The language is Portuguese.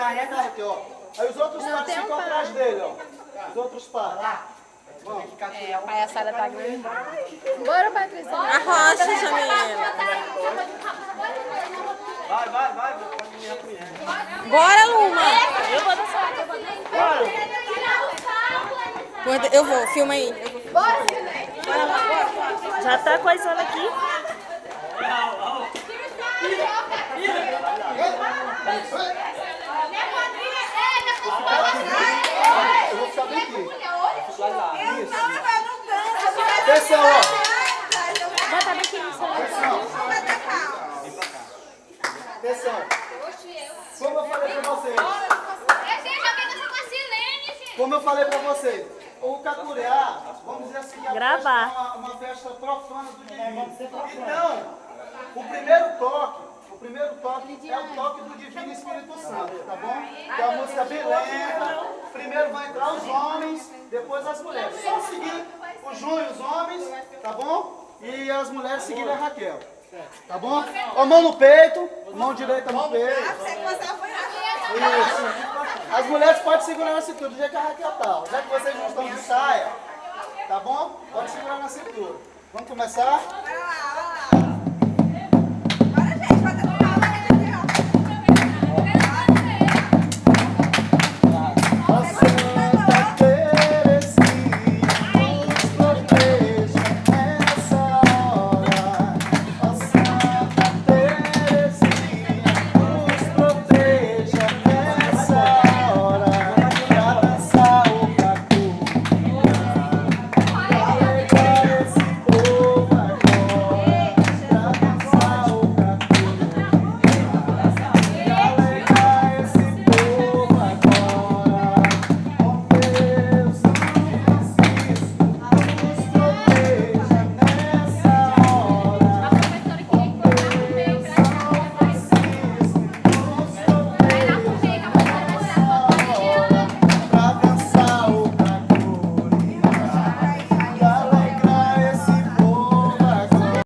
carrega aqui, ó. Aí os outros pares ficam atrás dele, ó. Os outros pares. A palhaçada tá grande. Bora, Patrícia. Arrocha, Jamila. Vai. Bora, Luma. Eu vou dançar. Eu vou, filma aí. Bora. Já tá coisando aqui. Eu vou ficar bem aqui. Isso. Atenção, ó. Bota bem aqui no celular. Atenção. Como eu falei pra vocês. Como eu falei pra vocês. O Cacuriá, vamos dizer assim, Gravar. Uma festa profana do divino. Então, o primeiro toque é o toque do Divino Espírito Santo, tá bom? Que é uma música bem lenta. Primeiro vai entrar os homens, depois as mulheres. Só seguir o Júnior, os homens, tá bom? E as mulheres seguirem a Raquel. Tá bom? A mão no peito, mão direita no peito. Isso. As mulheres podem segurar na cintura do jeito que a Raquel tá. Já que vocês não estão de saia, tá bom? Pode segurar na cintura. Vamos começar?